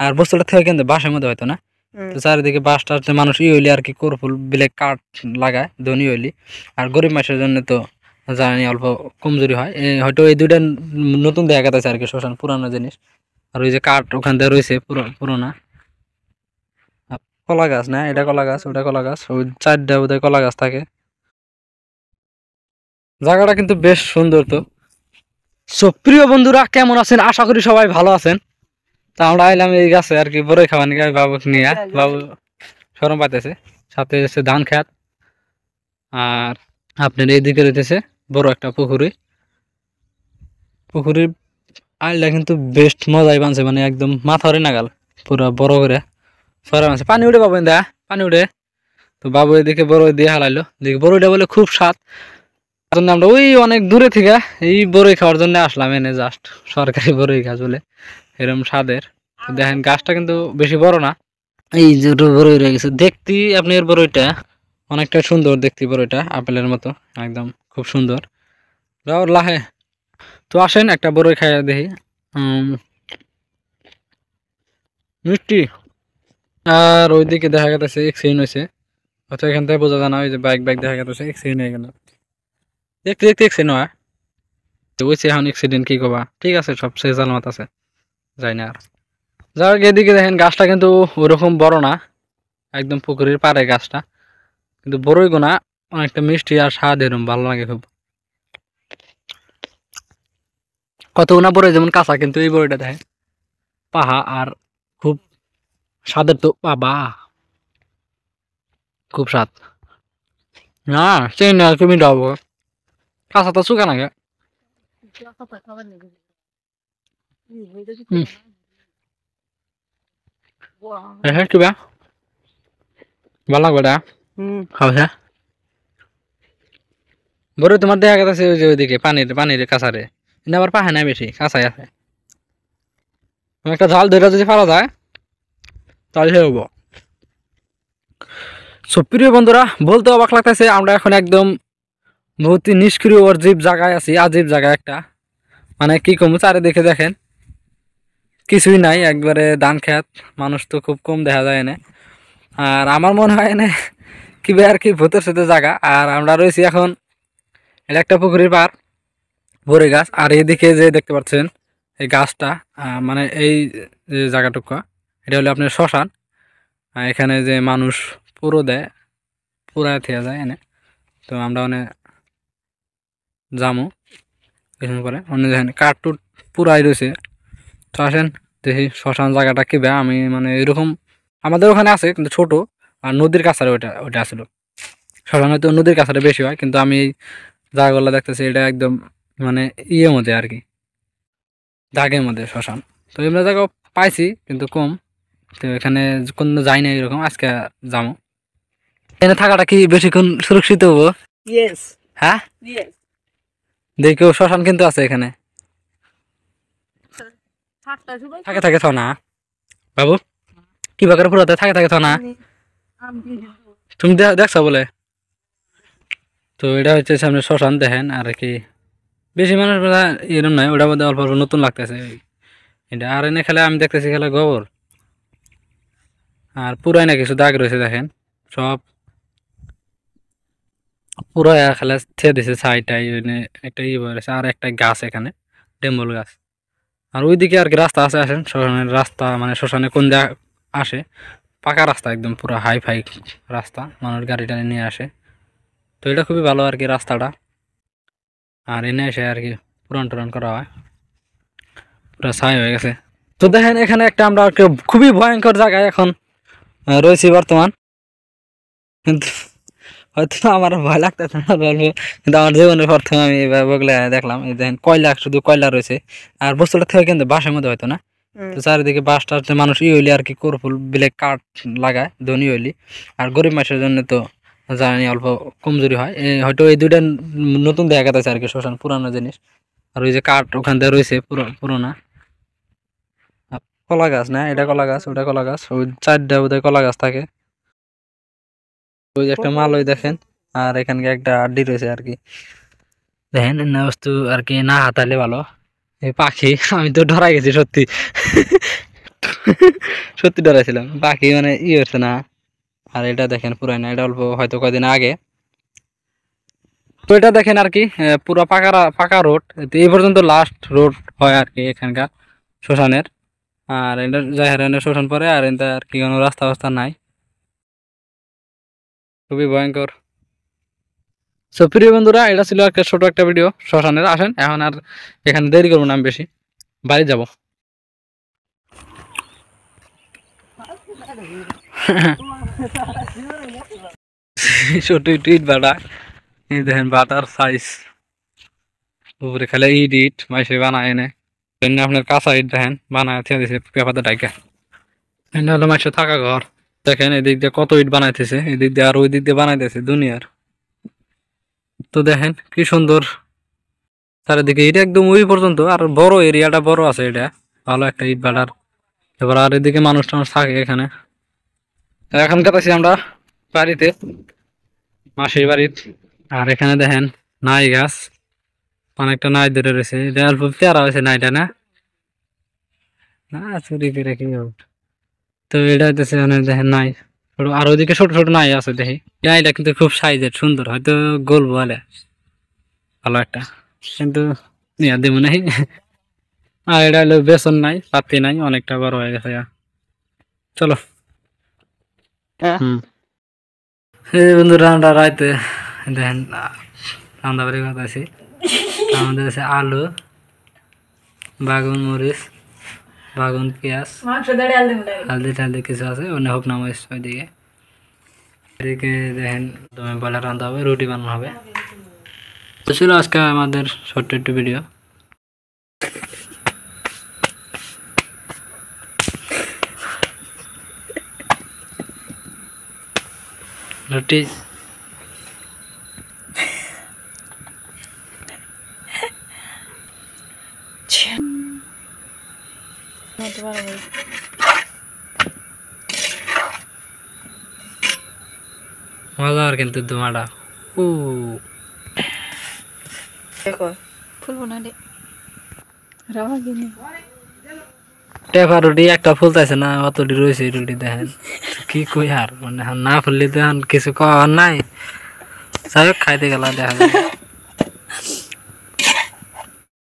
আর বস্তুটা থেকে কিন্তু বাঁশের মধ্যে হয়তো না। তো চারিদিকে বাঁশ টাস মানুষ হইলে আর কি কর্ফুল বিলে কাঠ লাগায় ধনী হইলি। আর গরিব মানুষের জন্য তো জানি অল্প কমজোরি হয়, হয়তো এই দুইটা নতুন দেখা গেছে আর কি শ্মশান, পুরানো জিনিস। আর ওই যে কাঠ ওখান থেকে রয়েছে পুরোনা কলা গাছ, না এটা কলা গাছ, ওটা কলা গাছ, ওই চারটা বোধহয় কলা গাছ থাকে। জায়গাটা কিন্তু বেশ সুন্দর। তো সো প্রিয় বন্ধুরা, কেমন আছেন? আশা করি সবাই ভালো আছেন। তা আমরা আইলাম এই গাছে আর কি বড়ই খাওয়া নিয়ে, বাবুকে নিয়ে। বাবু শরম পাইতেছে, সাথে এসে ধান খেত। আর আপনার এইদিকে রইতেছে বড় একটা পুকুরির আইলটা কিন্তু বেস্ট মজাই বানছে, মানে একদম মাথারে নাগাল পুরা বড় করে সরা বানছে। পানি উঠে পাবেন দা, পানি উঠে। তো বাবু এদিকে বড়ই দিয়ে হালাইলো, দেখি বড়ইটা বলে খুব স্বাদ। জন্য আমরা ওই অনেক দূরে থেকে এই বড়ই খাওয়ার জন্য আসলাম এনে, জাস্ট সরকারি বড়ই গাছ বলে এরকম স্বাদের। দেখেন গাছটা কিন্তু বেশি বড় না, এই যে বড়ই রয়ে গেছে। দেখতে আপনি এর বড়ইটা অনেকটা সুন্দর, দেখতে বড়ইটা আপেলের মতো একদম খুব সুন্দর লাহে। তো আসেন একটা বড়ই খাইয়া দেখি। মিষ্টি। আর ওইদিকে দেখা গেছে এক্সিডেন্ট হয়েছে, অথবা এখান থেকে বোঝা যায় না, ওই যে বাইক দেখা গেছে এক্সিডেন্ট হয়ে গেল। দেখতে দেখতে এক্সিডেন্ট হয় হয়েছে, এখন এক্সিডেন্ট কি কবা। ঠিক আছে, সব শেষ জালমাত আছে, যাই না আর। যার এদিকে দেখেন গাছটা কিন্তু ওরকম বড় না, একদম পুকুরের পাড়ে গাছটা, কিন্তু বড়ই গোনা অনেকটা মিষ্টি আর স্বাদ, এরকম ভালো লাগে খুব। কতগুনা বড়ই যেমন কাঁচা, কিন্তু এই বড়ইটা দেখেন পাহা আর খুব স্বাদের। তো বাবা খুব স্বাদ না, সেই না তুমি ডাবো কাঁচা তো শুকা নাগে। কিবা ভালো লাগবে এটা খাওয়া। বড়ই তোমার দেখা গেছে ওই যে ওইদিকে পানির কাছারে, আবার পাহে নাই বেশি, কাঁচাই আছে। একটা ঝাল ধরে যদি পারা যায় তাহলে সে হবো। সুপ্রিয় বন্ধুরা, বলতে অবাক লাগতেছে, আমরা এখন একদম বহুত নিষ্ক্রিয় অজীব জায়গায় আছি, আজীব জায়গায় একটা, মানে কি কম চারিদিকে দেখেন কিছুই নাই, একবারে ধান খেত, মানুষ তো খুব কম দেখা যায় এনে। আর আমার মনে হয় এনে কিবা আর কি ভূতের সাথে জায়গা। আর আমরা রয়েছি এখন, এটা একটা পুকুরের পার, বড়ই গাছ। আর এইদিকে যে দেখতে পাচ্ছেন এই গাছটা, মানে এই যে জায়গাটুকু, এটা হলো আপনার শ্মশান। এখানে যে মানুষ পুরো দেয়, পুরা থেয়া যায় এনে। তো আমরা অনেক যামো কিছু পরে, অনেক দেখেন কাঠটুট পুরাই রয়েছে। তো আসেন দেখি শ্মশান জায়গাটা কি বে। আমি মানে এরকম আমাদের ওখানে আছে কিন্তু ছোট, আর নদীর কাছারে ওইটা আসলো। শ্মশান হয়তো নদীর কাছারে বেশি হয়, কিন্তু আমি এই জায়গাগুলো দেখতেছি এটা একদম মানে ইয়ের মধ্যে আর কি, দাগের মধ্যে শ্মশান। তো এমনি জায়গা পাইছি কিন্তু কম। তো এখানে কোনো যাই না এরকম, আজকে যাবো। এখানে থাকাটা কি বেশিক্ষণ সুরক্ষিত হবো? হ্যাঁ দেখো শ্মশান কিন্তু আছে এখানে, থাকে থ না বাবু, কি বাকার পুরাতে থাকে থ না, তুমি দেখছো বলে। তো এটা হচ্ছে সামনে শ্মশান দেখেন। আর কি বেশি মানুষ এরকম নয়, ওটা মধ্যে অল্প অল্প নতুন লাগতেছে এটা। আর এনে খেলে আমি দেখতেছি খেলে গোবর, আর পুরাই না কিছু দাগ রয়েছে দেখেন, সব পুরো খেলে ছেড়ে দিছে ছাইটাই। একটা ইয়ে রয়েছে, আর একটা গাছ এখানে ডেম্বল গাছ। আর ওইদিকে আর কি রাস্তা আছে, আসেন শ্মশানের রাস্তা, মানে শ্মশানে কোন জায়গা আসে, পাকা রাস্তা একদম পুরো হাই ফাই রাস্তা, মানুষ গাড়ি টাড়ি নিয়ে আসে। তো এটা খুবই ভালো আর কি রাস্তাটা। আর এনে এসে আর কি পুরান টুরান করা হয়, পুরো ছাই হয়ে গেছে। তো দেখেন এখানে একটা আমরা খুবই ভয়ঙ্কর জায়গায় এখন রয়েছি বর্তমান, কিন্তু হয়তো আমার ভয় লাগতেছে না বলবো, কিন্তু আমার জীবনের প্রথম আমি বগলে দেখলাম। এই দেখেন কয়লা, শুধু কয়লা রয়েছে। আর বস্তুটা থেকে কিন্তু বাঁশের মধ্যে হয়তো না। তো চারিদিকে বাঁশ টাস মানুষ হইলি আর কি কর্ফুল বিলে কাঠ লাগায় ধনী হইলি। আর গরিব মানুষের জন্য তো জানি অল্প কমজোরি হয়, হয়তো এই দুইটা নতুন দেখা গেছে আর কি শ্মশান, পুরানো জিনিস। আর ওই যে কাঠ ওখান থেকে রয়েছে পুরোনা কলা গাছ, না এটা কলা গাছ, ওটা কলা গাছ, ওই চারটা বোধহয় কলা গাছ থাকে। ওই যে একটা মাল ওই দেখেন। আর এখানকে একটা আড্ডি রয়েছে আর কি, দেখেন না বস্তু আর কি না হাতালে ভালো। এই পাখি আমি তো ডরাই গেছি সত্যি, সত্যি ডরাইছিলাম, বাকি মানে হচ্ছে না। আর এটা দেখেন পুরাই না, এটা অল্প হয়তো কয়দিন আগে। তো এটা দেখেন আর কি পুরো পাকা রোড, এই পর্যন্ত লাস্ট রোড হয় আর কি এখানকার শ্মশানের। আর এটা যাই হারে শ্মশান পরে, আর এটা আর কি কোনো রাস্তা নাই, খুবই ভয়ঙ্কর। সো প্রিয় বন্ধুরা, এটা ছিল একটা ছোট একটা ভিডিও শ্মশানের। আসেন এখন আর এখানে দেরি করবো না, আমি বেশি বাড়ি যাব। ছোট ইট বাটা, এই দেখেন বাটার সাইজ, উপরে খালি ইট মাইসে বানায় এনে। আপনার কাঁচা ইট দেখেন বানায় থিয়ে দিছে পেপাতে ডাইকা। এটা হলো মাইসে থাকা ঘর। দেখেন এদিক দিয়ে কত ইট বানাইতেছে, এদিক দিয়ে আর ওই দিক দিয়ে বানাইতেছে দুনিয়ার। তো দেখেন কি সুন্দর চারিদিকে ইট একদম ওই পর্যন্ত, আর বড় এরিয়াটা বড় আছে, এটা ভালো একটা ইট ভাটার। এবার আর এদিকে মানুষ টানুষ থাকে এখানে। এখন কাটাছি আমরা বাড়িতে, মাসির বাড়িতে। আর এখানে দেখেন নাই গাছ, অনেকটা নাই ধরে রয়েছে, এটা অল্প পেয়ারা হয়েছে নাইটা না, না চুরি করে কি হবে। তো এটা হইতেছে দেখেন নাই, আর ওইদিকে ছোট ছোট নাই আছে দেখি। এটা কিন্তু খুব সাইজের সুন্দর, হয়তো গোল বলে ভালো একটা, কিন্তু নিয়ে দেবো নাই। আর এটা হলো বেসন নাই, পাতি নাই, অনেকটা বড় হয়ে গেছে। চলো বন্ধুরা, আমরা রাইতে দেখেন রান্না বাড়ি কথা আছি। আমাদের আছে আলু, বাগুন মরিচ, বাগুন পেঁয়াজ, হালদি টালদি কিছু আছে, অন্য হোক নাম ওইদিকে। এদিকে দেখেন দমে বলে রান্না হবে, রুটি বানানো হবে। তো ছিল আজকে আমাদের ছোট্ট একটু ভিডিও। রুটি মজার কিন্তু ধোঁয়াটা টেপা রুটি একটা ফুলতেছে না, অতটি রয়েছে রুটি দেখেন। কি কই আর মানে না ফুললে তো কিছু কওয়ার নাই, যাই হোক খাইতে গেলাম দেখা যায়।